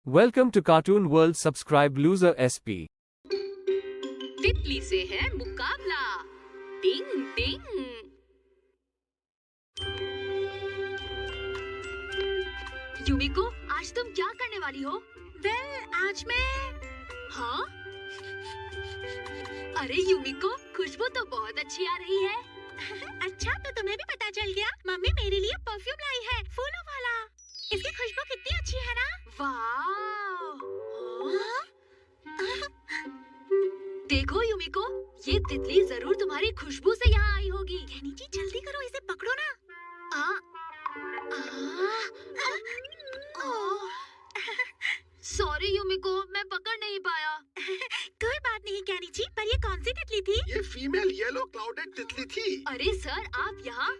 Welcome to Cartoon World. Subscribe loser SP. तितली से है मुकाबला। टिंग टिंग। यूमिको, आज तुम क्या करने वाली हो? आज मैं हाँ? अरे यूमिको, खुशबू तो बहुत अच्छी आ रही है। अच्छा, तो तुम्हें भी पता चल गया? मम्मी मेरे लिए परफ्यूम लाई है, फूलों वाला। इसकी खुशबू कितनी अच्छी है ना? वाह! देखो यूमिको, ये तितली जरूर तुम्हारी खुशबू से यहाँ आई होगी। कहनी जी, जल्दी करो, इसे पकड़ो ना। सॉरी यूमिको, मैं पकड़ नहीं पाया। कोई बात नहीं कहनी जी, पर ये कौन सी तितली थी? ये फीमेल येलो क्लाउडेड तितली थी। अरे सर, आप यहाँ?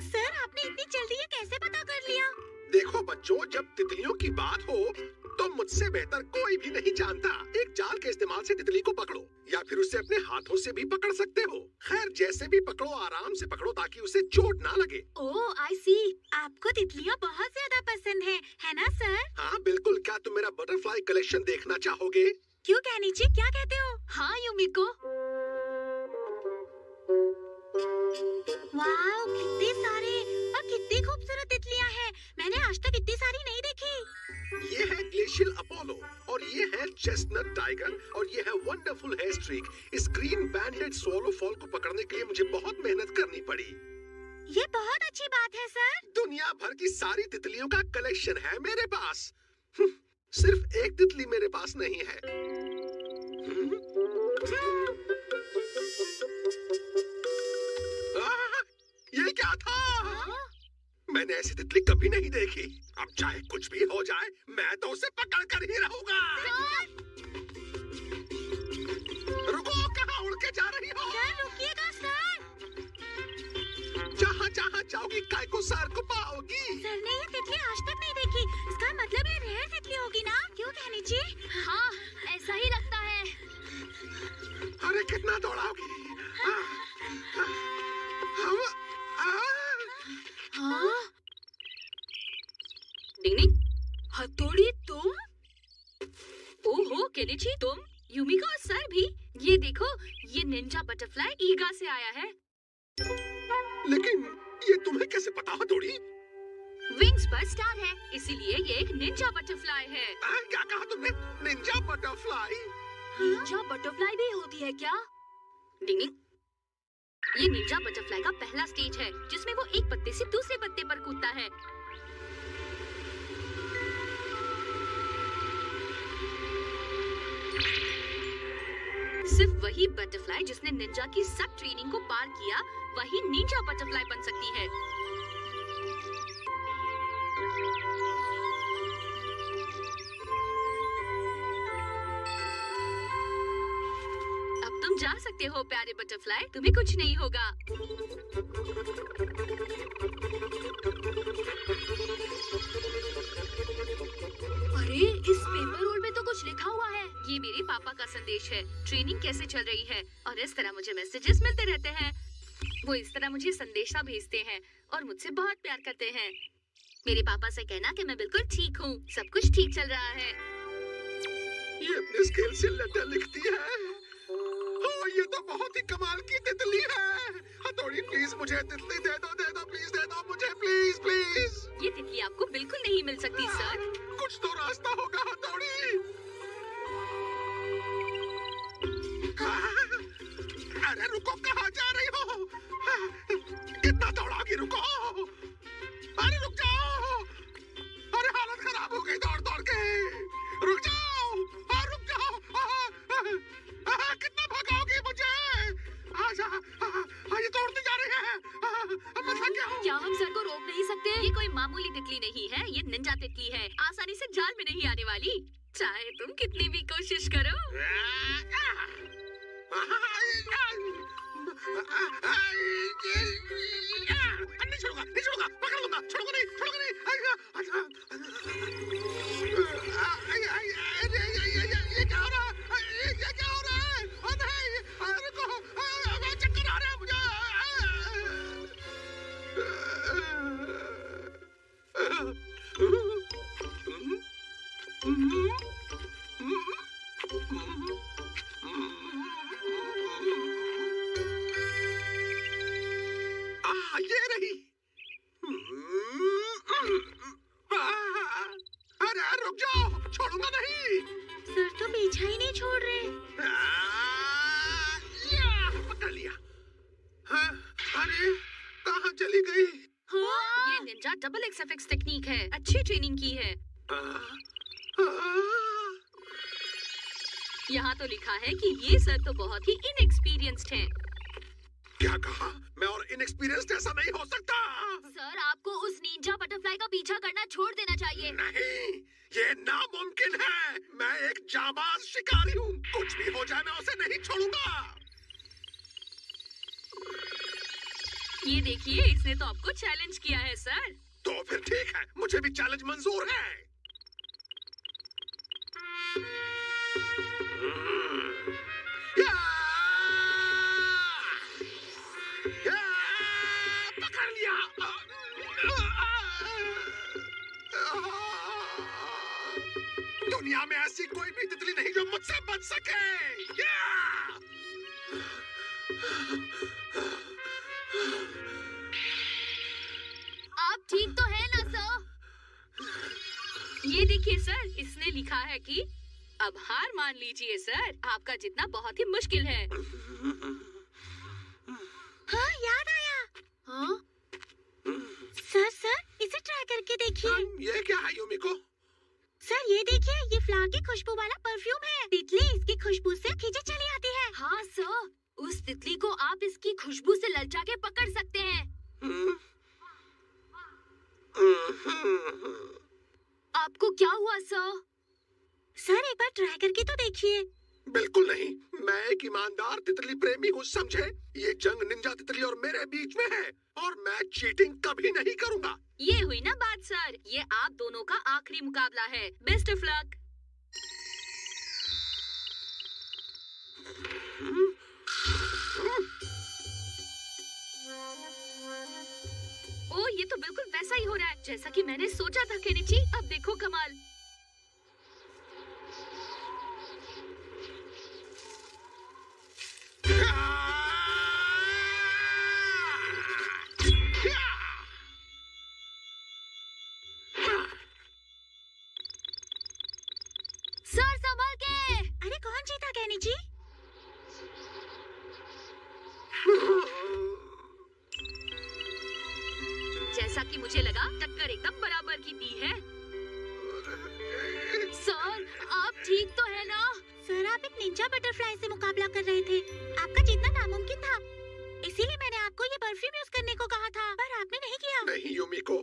सर, आपने इतनी जल्दी ये कैसे पता कर लिया? देखो बच्चों, जब तितलियों की बात हो तो मुझसे बेहतर कोई भी नहीं जानता। एक जाल के इस्तेमाल से तितली को पकड़ो या फिर उसे अपने हाथों से भी पकड़ सकते हो। खैर, जैसे भी पकड़ो, आराम से पकड़ो ताकि उसे चोट ना लगे। ओह, आई सी। आपको तितलियाँ बहुत ज्यादा पसंद है ना सर? हाँ बिल्कुल। क्या तुम मेरा बटरफ्लाई कलेक्शन देखना चाहोगे? क्यों कहनी जी, क्या कहते हो? हाँ यूमिको। वाह, कितने सारे और कितनी खूबसूरत तितलियाँ हैं। मैंने आज तक इतनी सारी नहीं देखी। ये है ग्लेशियल अपोलो और ये है चेस्टनट टाइगर और ये है वंडरफुल हेयर स्ट्रीक। इस ग्रीन बैंडेड स्वॉलो फॉल को पकड़ने के लिए मुझे बहुत मेहनत करनी पड़ी। ये बहुत अच्छी बात है सर। दुनिया भर की सारी तितलियों का कलेक्शन है मेरे पास। सिर्फ एक तितली मेरे पास नहीं है। ये क्या था? मैंने ऐसी तितली कभी नहीं देखी। अब चाहे कुछ भी हो जाए, मैं तो उसे पकड़ कर ही रहूंगा। रुको, कहाँ उड़ के जा रही हो? सर, रुकिएगा सर। जहाँ जहाँ जाओगी काय को सर को पाओगी। सर ने ये तितली आज तक नहीं देखी। इसका मतलब ये रेयर तितली होगी ना? क्यों कहनी जी? हाँ, ऐसा ही लगता है। अरे कितना दौड़ाओगी? हाँ? डिंग डिंग, हथौड़ी तुम? ओहो केनिची, तुम? यूमिका और सर भी? ये देखो, ये निंजा बटरफ्लाई ईगा से आया है। लेकिन ये तुम्हें कैसे पता हथौड़ी? विंग्स पर स्टार है, इसीलिए ये एक निंजा बटरफ्लाई है। क्या कहा तुमने? Ninja butterfly? निंजा बटरफ्लाई भी होती है क्या? डिंग डिंग, ये निंजा बटरफ्लाई का पहला स्टेज है, जिसमें वो एक पत्ते से दूसरे पत्ते पर कूदता है। सिर्फ वही बटरफ्लाई जिसने निंजा की सब ट्रेनिंग को पार किया, वही निंजा बटरफ्लाई बन सकती है। अब तुम जा सकते हो प्यारे बटरफ्लाई, तुम्हें कुछ नहीं होगा। अरे, इस पेपर रोल में तो कुछ लिखा हुआ है। ये मेरे पापा का संदेश है। ट्रेनिंग कैसे चल रही है? और इस तरह मुझे मैसेजेस मिलते रहते हैं। वो इस तरह मुझे संदेशा भेजते हैं और मुझसे बहुत प्यार करते हैं। मेरे पापा से कहना कि मैं बिल्कुल ठीक हूँ, सब कुछ ठीक चल रहा है। ये अपने स्केल से लेटर लिखती है। ओह, ये तो बहुत ही कमाल की तितली है। हथौड़ी प्लीज मुझे तितली दे दो, प्लीज दे दो मुझे, प्लीज प्लीज। ये तितली आपको बिल्कुल नहीं मिल सकती सर। कुछ तो रास्ता होगा हथौड़ी। अरे रुको, कहाँ जा रही हो? कितना दौड़ाओगी? रुको, अरे रुक जाओ। अरे हालत खराब हो गई दौड़ दौड़ के। रुक जाओ, रुक जाओ। कितना भगाओगी मुझे? ये दौड़ती जा रही है। मैं थक गया हूँ। क्या हम सर को रोक नहीं सकते? ये कोई मामूली तितली नहीं है, ये निंजा तितली है। आसानी से जाल में नहीं आने वाली, चाहे तुम कितनी भी कोशिश करो। नहीं छोड़ूंगा, पकड़ लूंगा, छोड़ूंगा नहीं। ये क्या हो रहा है? नहीं, रुको, चक्कर आ रहा है मुझे। ये रही। अरे रुक जाओ, छोड़ूंगा नहीं। सर तो पीछा ही नहीं छोड़ रहे। पकड़ लिया। हाँ, अरे कहाँ चली गई? ये निंजा डबल एक्सएफएक्स टेक्निक है, अच्छी ट्रेनिंग की है। यहाँ तो लिखा है कि ये सर तो बहुत ही इनएक्सपीरियंस्ड हैं। क्या कहा? मैं और इनएक्सपीरियंस्ड ऐसा नहीं हो सकता। सर आपको उस निंजा बटरफ्लाई का पीछा करना छोड़ देना चाहिए। नहीं, ये नामुमकिन है। मैं एक जाबाज शिकारी हूँ। कुछ भी हो जाए मैं उसे नहीं छोड़ूंगा। ये देखिए, इसने तो आपको चैलेंज किया है सर। तो फिर ठीक है, मुझे भी चैलेंज मंजूर है। पकड़ लिया। दुनिया में ऐसी कोई भी तितली नहीं जो मुझसे बच सके। आप ठीक तो है ना सर? ये देखिए सर, इसने लिखा है कि अब हार मान लीजिए सर, आपका जीतना बहुत ही मुश्किल है। हाँ, याद आया। हाँ? सर इसे ट्राई करके देखिए। ये क्या है युमिको? सर ये देखिए, ये फ्लावर की खुशबू वाला परफ्यूम है। तितली इसकी खुशबू से खींचे चली आती है। हाँ सर, उस तितली को आप इसकी खुशबू से ललचा के पकड़ सकते हैं। आपको क्या हुआ सर? सर एक बार ट्राई करके तो देखिए। बिल्कुल नहीं, मैं एक ईमानदार तितली प्रेमी हूँ, समझे? ये जंग निंजा तितली और मेरे बीच में है और मैं चीटिंग कभी नहीं करूँगा। ये हुई ना बात सर, ये आप दोनों का आखिरी मुकाबला है। Best of luck. ओ, ये तो बिल्कुल वैसा ही हो रहा है जैसा कि मैंने सोचा था केनिची। अब देखो कमाल। सर संभाल के। अरे कौन जीता केनिची? जैसा कि मुझे लगा, टक्कर एकदम बराबर की दी है। सर आप ठीक तो है ना? सर आप एक निंजा बटरफ्लाई से मुकाबला कर रहे थे। आपका जीतना नामुमकिन था, इसीलिए मैंने आपको ये परफ्यूम यूज करने को कहा था, पर आपने नहीं किया। नहीं युमिको,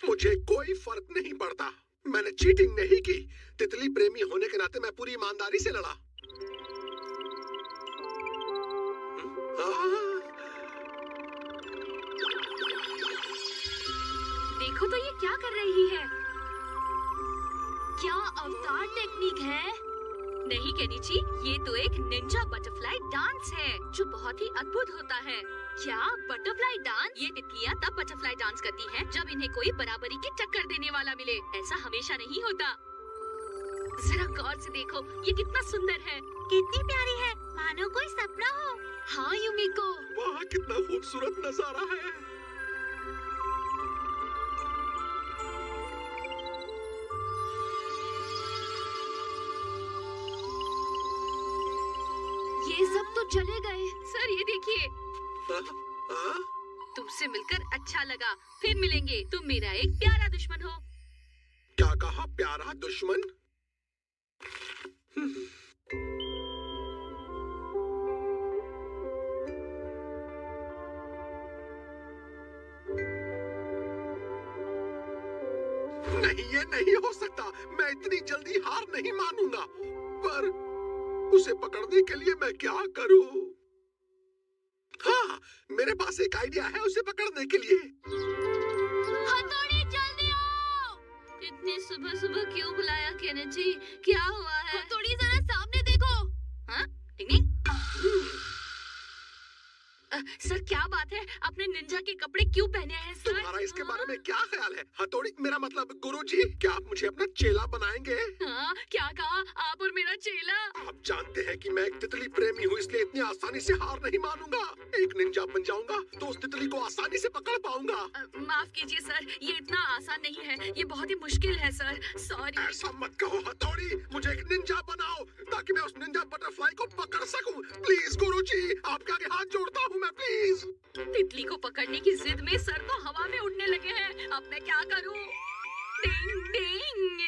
मुझे कोई फर्क नहीं पड़ता। मैंने चीटिंग नहीं की। तितली प्रेमी होने के नाते मैं पूरी ईमानदारी से लड़ा। देखो तो ये क्या कर रही है। क्या अवतार टेक्निक है? नहीं केनिची, ये तो एक निंजा बटरफ्लाई डांस है जो बहुत ही अद्भुत होता है। क्या बटरफ्लाई डांस? ये तितलियां तब बटरफ्लाई डांस करती हैं जब इन्हें कोई बराबरी की टक्कर देने वाला मिले। ऐसा हमेशा नहीं होता। जरा गौर से देखो, ये कितना सुंदर है। कितनी प्यारी है, मानो कोई सपना हो। हाँ युमिको। वाह, कितना खूबसूरत नजारा है। ये सब तो चले गए। सर ये देखिए। हाँ? तुमसे मिलकर अच्छा लगा, फिर मिलेंगे। तुम मेरा एक प्यारा दुश्मन हो। क्या कहा? प्यारा दुश्मन? नहीं, ये नहीं हो सकता। मैं इतनी जल्दी हार नहीं मानूंगा। पर उसे पकड़ने के लिए मैं क्या करूं? हाँ, मेरे पास एक आइडिया है उसे पकड़ने के लिए। हथौड़ी जल्दी आओ। इतनी सुबह सुबह क्यों बुलाया केनिची? क्या हुआ है? हथौड़ी जरा सामने देखो। हाँ? टिंग सर क्या बात है? आपने निंजा के कपड़े क्यों पहने हैं सर? तुम्हारा इसके बारे में क्या ख्याल है? हथौड़ी, मेरा मतलब गुरुजी, क्या आप मुझे अपना चेला बनाएंगे? हाँ कि मैं एक तितली प्रेमी हूँ, इसलिए इतनी आसानी से हार नहीं मानूंगा। एक निंजा बन जाऊंगा तो उस तितली को आसानी से पकड़ पाऊंगा। माफ कीजिए सर, ये इतना आसान नहीं है, ये बहुत ही मुश्किल है सर। सॉरी। ऐसा मत कहो हथौड़ी, मुझे एक निंजा बनाओ ताकि मैं उस निंजा बटरफ्लाई को पकड़ सकूं। प्लीज गुरुजी, आपके आगे हाथ जोड़ता हूँ मैं, प्लीज। तितली को पकड़ने की जिद में सर तो हवा में उड़ने लगे हैं। अब मैं क्या करूं? डिंग डिंग।